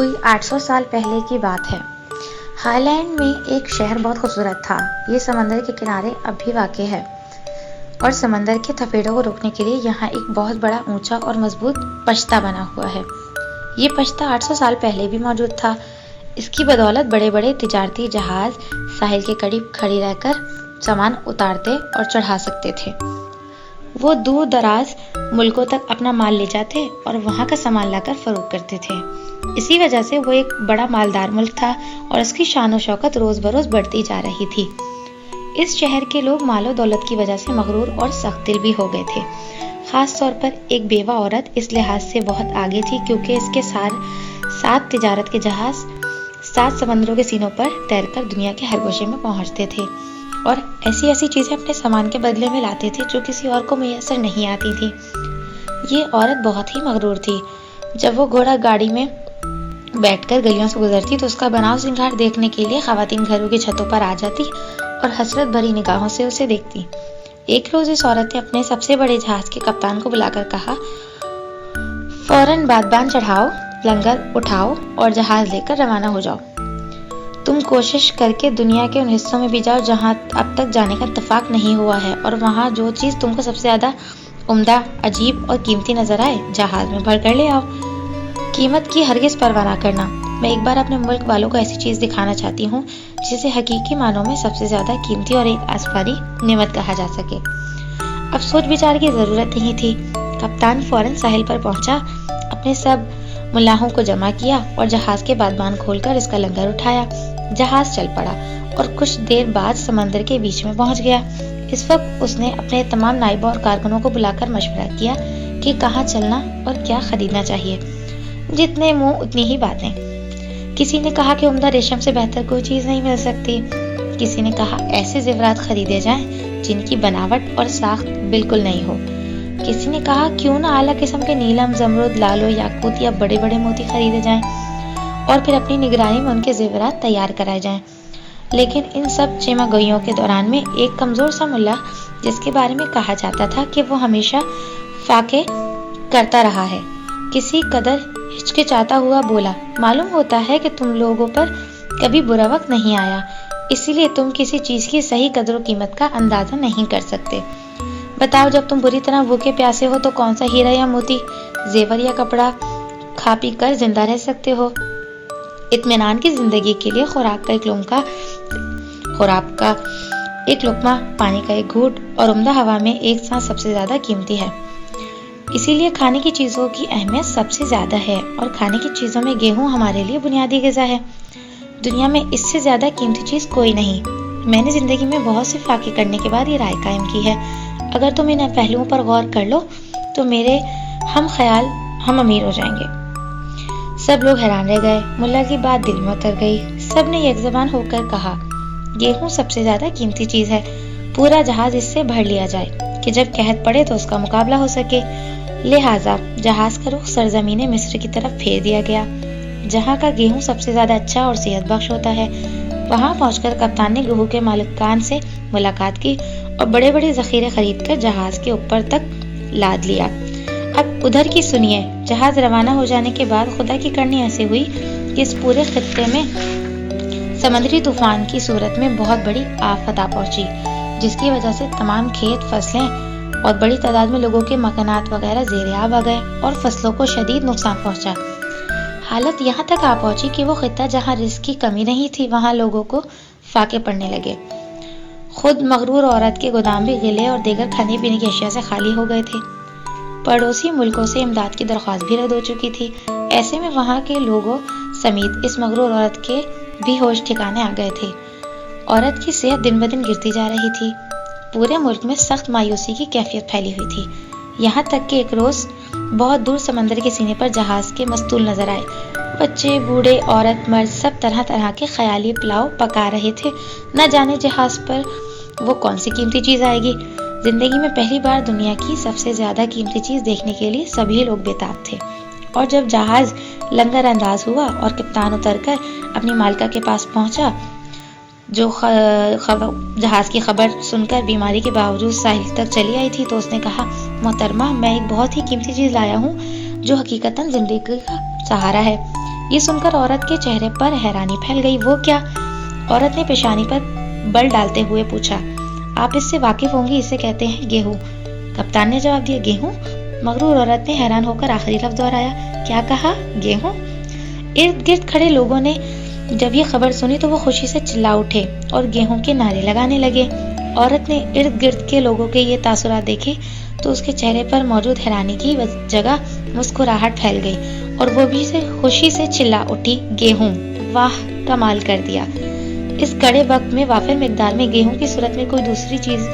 کوئی 800 سال پہلے کی بات ہے۔ ہائی لینڈ میں ایک شہر بہت خوبصورت تھا۔ یہ سمندر کے کنارے اب بھی واقع ہے اور سمندر کے تھپیڑوں کو روکنے کے لیے یہاں ایک بہت بڑا، اونچا اور مضبوط پشتہ بنا ہوا ہے۔ یہ پشتہ 800 سال پہلے بھی موجود تھا۔ اس کی بدولت بڑے بڑے تجارتی جہاز ساحل کے قریب کھڑی رہ کر سامان اتارتے اور چڑھا سکتے تھے۔ وہ دور دراز ملکوں تک اپنا مال لے جاتے اور وہاں کا سامان لا کر فروخت کرتے تھے۔ اسی وجہ سے وہ ایک بڑا مالدار ملک تھا اور اس کی شان و شوکت روز بروز بڑھتی جا رہی تھی۔ اس شہر کے لوگ مال و دولت کی وجہ سے مغرور اور سخت دل بھی ہو گئے تھے۔ خاص طور پر ایک بیوہ عورت اس لحاظ سے بہت آگے تھی کیونکہ اس کے 7 تجارت کے جہاز 7 سمندروں کے سینوں پر تیر کر دنیا کے ہر گوشے میں پہنچتے تھے اور ایسی چیزیں اپنے سامان کے بدلے میں لاتے تھے جو کسی اور کو میسر نہیں آتی تھی۔ یہ عورت بہت ہی مغرور تھی۔ جب وہ گھوڑا گاڑی میں بیٹھ کر گلیوں سے گزرتی تو اس کا بناؤ سنگھار دیکھنے کے لیے خواتین گھروں کی چھتوں پر آ جاتی اور حسرت بھری نگاہوں سے اسے دیکھتی۔ ایک روز اس عورت نے اپنے سب سے بڑے جہاز کے کپتان کو بلا کر کہا، فوراً بادبان چڑھاؤ، لنگر اٹھاؤ اور جہاز لے کر روانہ ہو جاؤ۔ تم کوشش کر کے دنیا کے ان حصوں میں بھی جاؤ جہاں اب تک جانے کا اتفاق نہیں ہوا ہے اور وہاں جو چیز تم کو سب سے زیادہ عمدہ، عجیب اور قیمتی نظر آئے جہاز میں بھر کر لے آؤ۔ قیمت کی ہرگز پرواہ نہ کرنا۔ میں ایک بار اپنے ملک والوں کو ایسی چیز دکھانا چاہتی ہوں جسے حقیقی معنوں میں سب سے زیادہ قیمتی اور ایک آسمانی نعمت کہا جا سکے۔ اب سوچ بچار کی ضرورت نہیں تھی۔ کپتان فوراً ساحل پر پہنچا، اپنے سب ملاحوں کو جمع کیا اور جہاز کے بادبان کھول کر اس کا لنگر اٹھایا۔ جہاز چل پڑا اور کچھ دیر بعد سمندر کے بیچ میں پہنچ گیا۔ اس وقت اس نے اپنے تمام نائبوں اور کارکنوں کو بلا کر مشورہ کیا کہ کہاں چلنا اور کیا خریدنا چاہیے۔ جتنے منہ اتنی ہی باتیں۔ کسی نے کہا کہ عمدہ ریشم سے بہتر کوئی چیز نہیں مل سکتی۔ کسی نے کہا ایسے زیورات خریدے جائیں جن کی بناوٹ اور ساخت بالکل نہیں ہو۔ کسی نے کہا کیوں نہ اعلیٰ قسم کے نیلم، زمرد، لالو، یاقوت یا بڑے بڑے موتی خریدے جائیں اور پھر اپنی نگرانی میں ان کے زیورات تیار کرائے جائیں۔ لیکن ان سب چیمہ گوئیوں کے دوران میں ایک کمزور سا ملا، جس کے بارے میں کہا جاتا تھا کہ وہ ہمیشہ فاقے کرتا رہا ہے، کسی قدر ہچکچاتا ہوا بولا، معلوم ہوتا ہے کہ تم لوگوں پر کبھی برا وقت نہیں آیا، اسی لیے تم کسی چیز کی صحیح قدر و قیمت کا اندازہ نہیں کر سکتے۔ بتاؤ جب تم بری طرح بھوکے پیاسے ہو تو کون سا ہیرا یا موتی، زیور یا کپڑا کھا پی کر زندہ رہ سکتے ہو؟ اطمینان کی زندگی کے لیے خوراک کا ایک لقمہ، پانی کا ایک گھونٹ اور عمدہ ہوا میں ایک سانس سب سے زیادہ قیمتی ہے۔ اسی لیے کھانے کی چیزوں کی اہمیت سب سے زیادہ ہے اور کھانے کی چیزوں میں گیہوں ہمارے لیے بنیادی غذا ہے۔ دنیا میں اس سے زیادہ قیمتی چیز کوئی نہیں۔ میں نے زندگی میں بہت سے فاقے کرنے کے بعد یہ رائے قائم کی ہے، اگر تم ان پہلوؤں پر غور کر لو تو میرے ہم خیال ہم امیر ہو جائیں گے۔ سب لوگ حیران رہ گئے۔ ملا کی بات دل میں اتر گئی۔ سب نے یک زبان ہو کر کہا، گیہوں سب سے زیادہ قیمتی چیز ہے، پورا جہاز اس سے بھر لیا جائے کہ جب قحط پڑے تو اس کا مقابلہ ہو سکے۔ لہٰذا جہاز کا رخ سرزمین مصر کی طرف پھیر دیا گیا، جہاں کا گیہوں سب سے زیادہ اچھا اور صحت بخش ہوتا ہے۔ وہاں پہنچ کر کپتان نے گیہوں کے مالکان سے ملاقات کی اور بڑے بڑے ذخیرے خرید کر جہاز کے اوپر تک لاد لیا۔ اب ادھر کی سنیے۔ جہاز روانہ ہو جانے کے بعد خدا کی کرنی ایسے ہوئی کہ اس پورے خطے میں سمندری طوفان کی صورت میں بہت بڑی آفت آ پہنچی، جس کی وجہ سے تمام کھیت، فصلیں اور بڑی تعداد میں لوگوں کے مکانات وغیرہ زیر آب آ گئے اور فصلوں کو شدید نقصان پہنچا۔ حالت یہاں تک آ پہنچی کہ وہ خطہ جہاں رزق کی کمی نہیں تھی وہاں لوگوں کو فاقے پڑنے لگے۔ خود مغرور عورت کے گودام بھی غلے اور دیگر کھانے پینے کی اشیاء سے خالی ہو گئے تھے۔ پڑوسی ملکوں سے امداد کی درخواست بھی رد ہو چکی تھی۔ ایسے میں وہاں کے لوگوں سمیت اس مغرور عورت کے بھی ہوش ٹھکانے آ گئے تھے۔ عورت کی صحت دن بدن گرتی جا رہی تھی۔ پورے ملک میں سخت مایوسی کی کیفیت پھیلی ہوئی تھی، یہاں تک کہ ایک روز بہت دور سمندر کے سینے پر جہاز کے مستول نظر آئے۔ بچے، بوڑھے، عورت، مرد سب طرح طرح کے خیالی پلاؤ پکا رہے تھے۔ نہ جانے جہاز پر وہ کون سی قیمتی چیز آئے گی۔ زندگی میں پہلی بار دنیا کی سب سے زیادہ قیمتی چیز دیکھنے کے لیے سبھی لوگ بےتاب تھے، اور جب جہاز لنگر انداز ہوا اور کپتان اتر کر اپنی مالکہ کے پاس پہنچا، جو جہاز کی خبر سن کر بیماری کے باوجود ساحل تک چلی آئی تھی، تو اس نے کہا، محترمہ، میں ایک بہت ہی قیمتی چیز لایا ہوں جو حقیقتاً زندگی کا سہارا ہے۔ یہ سن کر عورت کے چہرے پر حیرانی پھیل گئی۔ وہ کیا؟ عورت نے پیشانی پر بل ڈالتے ہوئے پوچھا۔ آپ اس سے واقف ہوں گی، اسے کہتے ہیں گیہوں۔ کپتان نے جواب دیا۔ گیہوں؟ مغرور عورت نے حیران ہو کر آخری لفظ دہرایا۔ کیا کہا؟ گیہوں؟ ارد گرد کھڑے لوگوں نے جب یہ خبر سنی تو وہ خوشی سے چلا اٹھے اور گیہوں کے نعرے لگانے لگے۔ عورت نے ارد گرد کے لوگوں کے یہ تاثرات دیکھے تو اس کے چہرے پر موجود حیرانی کی جگہ مسکراہٹ پھیل گئی اور وہ بھی خوشی سے چلا اٹھی۔ گیہوں؟ واہ، کمال کر دیا! اس کڑے وقت میں وافر مقدار میں گیہوں کی صورت میں کوئی دوسری چیز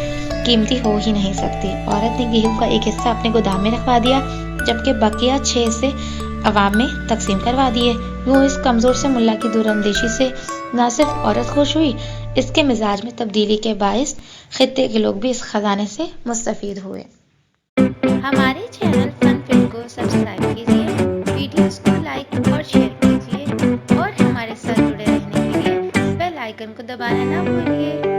قیمتی ہو ہی نہیں سکتی۔ عورت نے گیہوں کا ایک حصہ اپنے گودام میں رکھوا دیا جبکہ بقیہ 6 حصے عوام میں تقسیم کروا دیے۔ یوں اس کمزور سے ملا کی دور اندیشی سے نہ صرف عورت خوش ہوئی، اس کے مزاج میں تبدیلی کے باعث خطے کے لوگ بھی اس خزانے سے مستفید ہوئے۔ ہمارے چینل فن فلم کو سبسکرائب کیجیے، ویڈیوز کو لائک اور شیئر کیجیے اور ہمارے ساتھ جڑے رہنے کے لیے بیل آئیکن کو دبانا نہ بھولیے۔